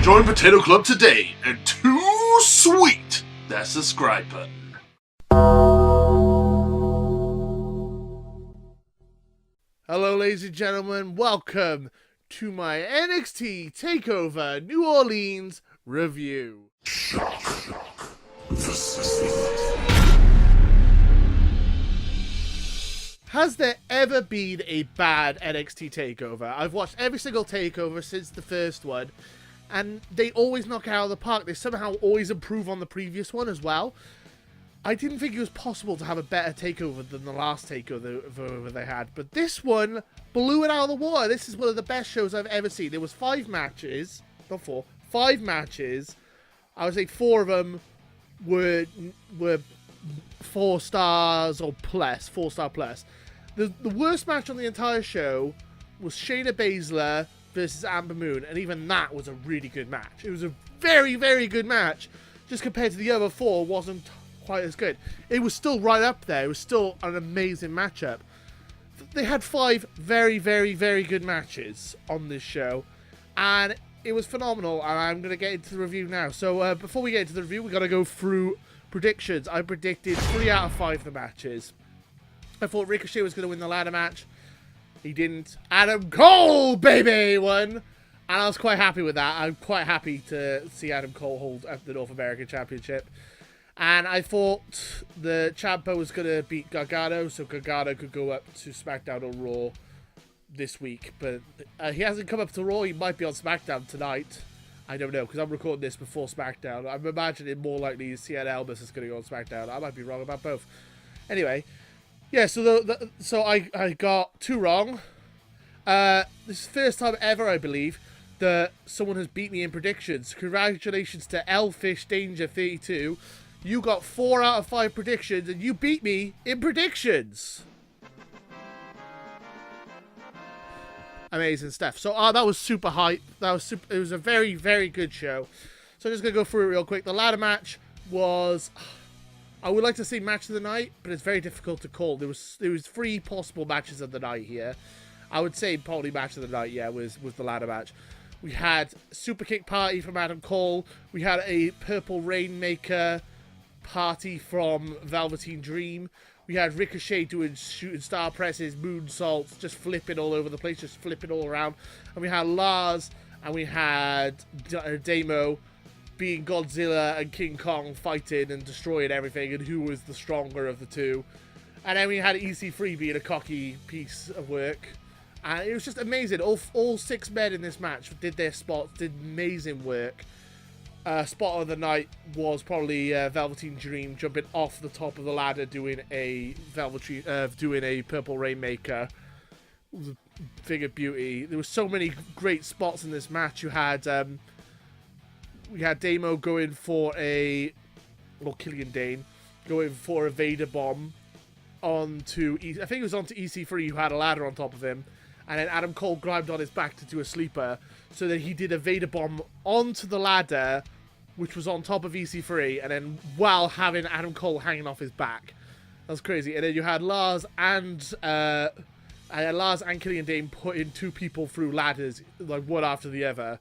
Join Potato Club today and too sweet that subscribe button. Hello, ladies and gentlemen. Welcome to my NXT Takeover New Orleans review. Has there ever been a bad NXT Takeover? I've watched every single Takeover since the first one, and they always knock it out of the park. They somehow always improve on the previous one as well. I didn't think it was possible to have a better takeover than the last takeover they had, but this one blew it out of the water. This is one of the best shows I've ever seen. There was 5 matches, not 4, 5 matches. I would say 4 of them were 4 stars or plus, 4-star plus. The worst match on the entire show was Shayna Baszler versus Amber Moon, and even that was a really good match. It was a very, very good match. Just compared to the other 4, wasn't quite as good. It was still right up there. It was still an amazing matchup. They had 5 very, very, very good matches on this show, and it was phenomenal, and I'm going to get into the review now. So before we get into the review, we've got to go through predictions. I predicted 3 out of 5 of the matches. I thought Ricochet was going to win the ladder match. He didn't. Adam Cole, baby, won. And I was quite happy with that. I'm quite happy to see Adam Cole hold the North American Championship. And I thought the Ciampa was going to beat Gargano, so Gargano could go up to SmackDown or Raw this week. But he hasn't come up to Raw. He might be on SmackDown tonight. I don't know, because I'm recording this before SmackDown. I'm imagining more likely Cien Almas is going to go on SmackDown. I might be wrong about both. Anyway, yeah, so I got 2 wrong. This is the first time ever, I believe, that someone has beat me in predictions. Congratulations to Elfish Danger 32. You got 4 out of 5 predictions, and you beat me in predictions. Amazing stuff. So, that was super hype. It was a very, very good show. So, I'm just going to go through it real quick. The ladder match was... I would like to say match of the night, but it's very difficult to call. There was 3 possible matches of the night here. I would say probably match of the night, yeah, was the ladder match. We had Super Kick Party from Adam Cole. We had a Purple Rainmaker party from Velveteen Dream. We had Ricochet doing shooting star presses, moonsaults, just flipping all over the place, just flipping all around. And we had Lars, and we had Damo being Godzilla and King Kong fighting and destroying everything, and who was the stronger of the two. And then we had EC3 being a cocky piece of work. And it was just amazing. All 6 men in this match did their spots, did amazing work. Spot of the night was probably Velveteen Dream jumping off the top of the ladder doing a Purple Rainmaker. It was a thing of beauty. There were so many great spots in this match. We had Damo going for Killian Dane going for a Vader bomb onto I think it was onto EC3, who had a ladder on top of him. And then Adam Cole grabbed on his back to do a sleeper. So then he did a Vader bomb onto the ladder, which was on top of EC3, and then while having Adam Cole hanging off his back. That was crazy. And then you had Lars and Killian Dane putting 2 people through ladders, like one after the other.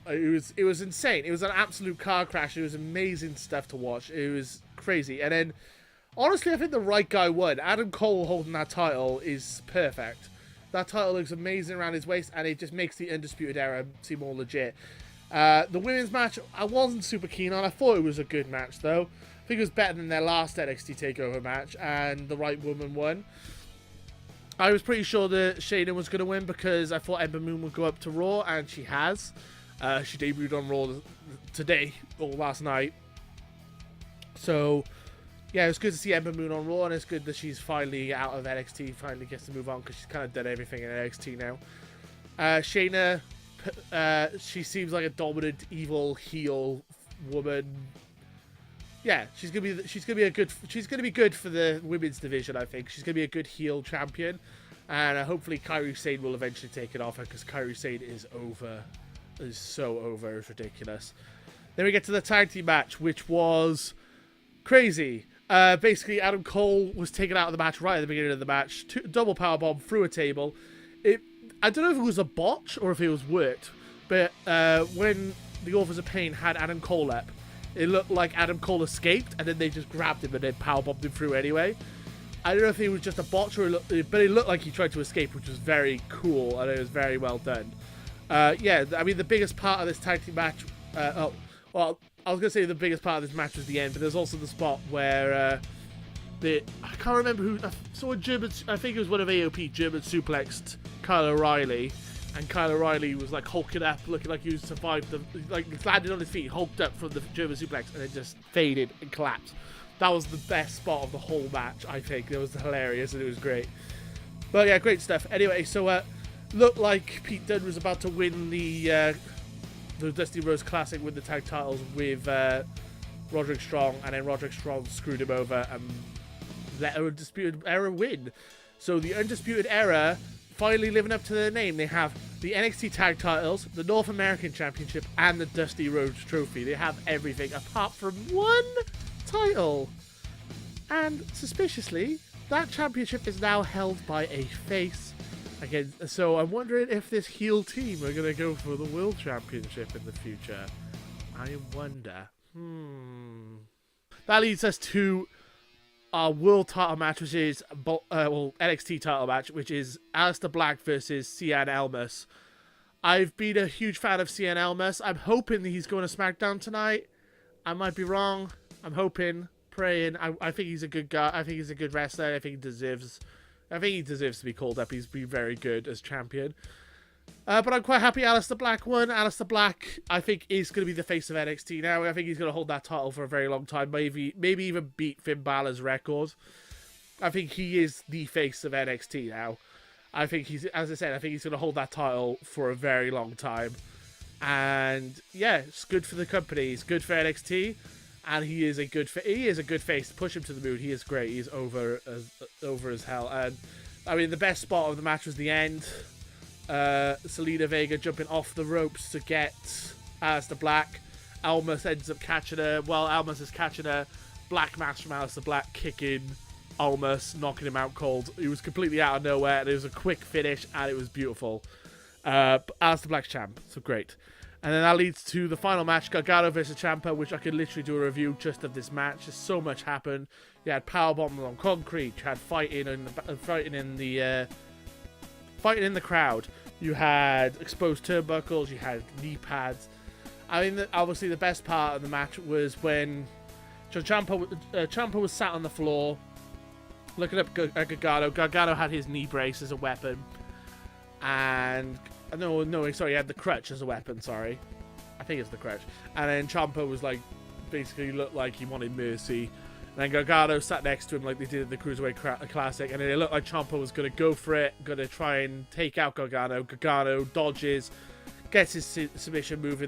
It was insane. It was an absolute car crash. It was amazing stuff to watch. It was crazy. And then, honestly, I think the right guy won. Adam Cole holding that title is perfect. That title looks amazing around his waist, and it just makes the Undisputed Era seem more legit. The women's match, I wasn't super keen on. I thought it was a good match, though. I think it was better than their last NXT Takeover match, and the right woman won. I was pretty sure that Shayna was going to win because I thought Ember Moon would go up to Raw, and she has. She debuted on Raw today, or last night. So, yeah, it was good to see Ember Moon on Raw, and it's good that she's finally out of NXT, finally gets to move on, because she's kind of done everything in NXT now. Shayna, she seems like a dominant, evil, heel woman. Yeah, she's gonna be good for the women's division. I think she's gonna be a good heel champion, and hopefully Kairi Sane will eventually take it off her, because Kairi Sane is so over, it's ridiculous. Then we get to the tag team match, which was crazy. Basically, Adam Cole was taken out of the match right at the beginning of the match. Double powerbomb through a table. I don't know if it was a botch or if it was worked, but when the Authors of Pain had Adam Cole up. It looked like Adam Cole escaped, and then they just grabbed him and then powerbombed him through anyway. I don't know if it was just a botch, but it looked like he tried to escape, which was very cool, and it was very well done. Yeah, I mean, the biggest part of this tag team match... I was going to say the biggest part of this match was the end, but there's also the spot where... I can't remember who... I saw a German... I think it was one of AOP, German suplexed Kyle O'Reilly, and Kyle O'Reilly was like hulking up, looking like he survived the... Like, landed on his feet, hulked up from the German suplex, and then just faded and collapsed. That was the best spot of the whole match, I think. It was hilarious, and it was great. But yeah, great stuff. Anyway, so looked like Pete Dunne was about to win the Dusty Rhodes Classic with the tag titles with Roderick Strong, and then Roderick Strong screwed him over and let Undisputed Era win. So the Undisputed Era finally living up to their name. They have the NXT Tag Titles, the North American Championship, and the Dusty Rhodes Trophy. They have everything apart from one title. And suspiciously, that championship is now held by a face. Again, so I'm wondering if this heel team are going to go for the World Championship in the future. I wonder. That leads us to our World title match, which is NXT title match, which is Aleister Black versus Cien Almas. I've been a huge fan of Cien Almas. I'm hoping that he's going to SmackDown tonight. I might be wrong. I'm hoping, praying. I think he's a good guy. I think he's a good wrestler. I think he deserves to be called up. He's been very good as champion. But I'm quite happy Aleister Black won. Aleister Black, I think, is going to be the face of NXT now. I think he's going to hold that title for a very long time. Maybe even beat Finn Balor's record. I think he is the face of NXT now. I think I think he's going to hold that title for a very long time. And yeah, it's good for the company. It's good for NXT. And he is a good face. Push him to the moon. He is great. He's over as hell. And I mean, the best spot of the match was the end. Selena Vega jumping off the ropes to get Aleister Black. Almas ends up catching her. While Almas is catching her, Black Mass from Aleister Black kicking Almas, knocking him out cold. He was completely out of nowhere, and it was a quick finish, and it was beautiful. Aleister Black's champ, so great. And then that leads to the final match, Gargano versus Ciampa, which I could literally do a review just of this match. Just so much happened. You had powerbombs on concrete. You had fighting in the crowd. You had exposed turnbuckles. You had knee pads. I mean, obviously the best part of the match was when Ciampa was sat on the floor, looking up at Gargano. Gargano had his knee brace as a weapon, and he had the crutch as a weapon, sorry. I think it's the crutch. And then Ciampa was like, basically looked like he wanted mercy. And then Gargano sat next to him like they did at the Cruiserweight Classic. And then it looked like Ciampa was going to go for it, going to try and take out Gargano. Gargano dodges, gets his submission move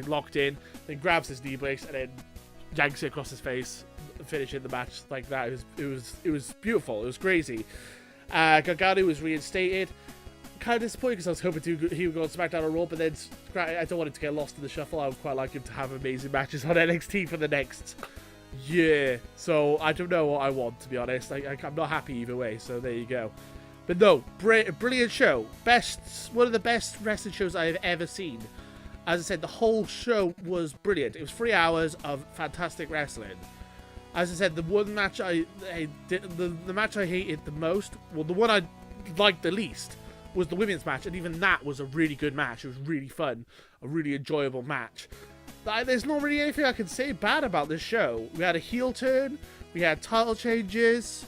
locked in, then grabs his knee brace and then yanks it across his face, finishing the match like that. It was beautiful. It was crazy. Gargano was reinstated. Kind of disappointed because I was hoping he would go on SmackDown or Raw, but then I don't want him to get lost in the shuffle. I would quite like him to have amazing matches on NXT for the next year. So I don't know what I want, to be honest. I'm not happy either way, so there you go. But no, brilliant show. One of the best wrestling shows I have ever seen. As I said, the whole show was brilliant. It was 3 hours of fantastic wrestling. As I said, the one match the match I hated the most, well, the one I liked the least, was the women's match, and even that was a really good match. It was really fun, a really enjoyable match. But there's not really anything I can say bad about this show. We had a heel turn, we had title changes,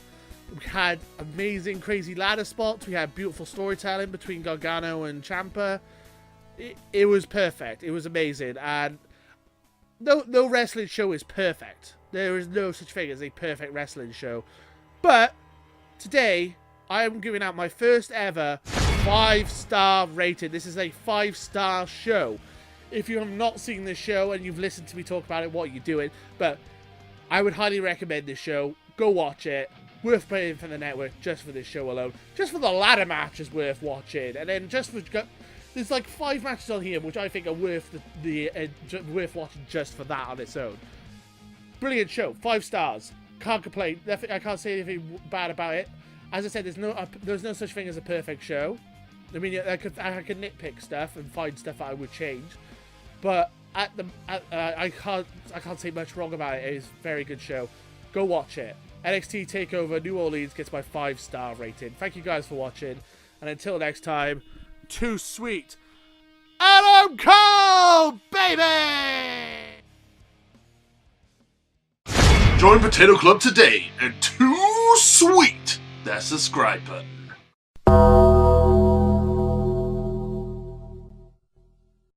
we had amazing, crazy ladder spots, we had beautiful storytelling between Gargano and Ciampa. It was perfect. It was amazing, and no wrestling show is perfect. There is no such thing as a perfect wrestling show. But today, I am giving out my first ever 5-star rating. This is a 5-star show. If you have not seen this show and you've listened to me talk about it, what are you doing? But I would highly recommend this show. Go watch it. Worth paying for the network just for this show alone. Just for the ladder match is worth watching. And then just for... There's like 5 matches on here which I think are worth worth watching just for that on its own. Brilliant show. 5 stars. Can't complain. I can't say anything bad about it. As I said, there's no such thing as a perfect show. I mean, I could nitpick stuff and find stuff that I would change, but I can't say much wrong about it. It is a very good show. Go watch it. NXT Takeover New Orleans gets my 5-star rating. Thank you guys for watching, and until next time, too sweet. Adam Cole, baby! Join Potato Club today and too sweet that subscribe button.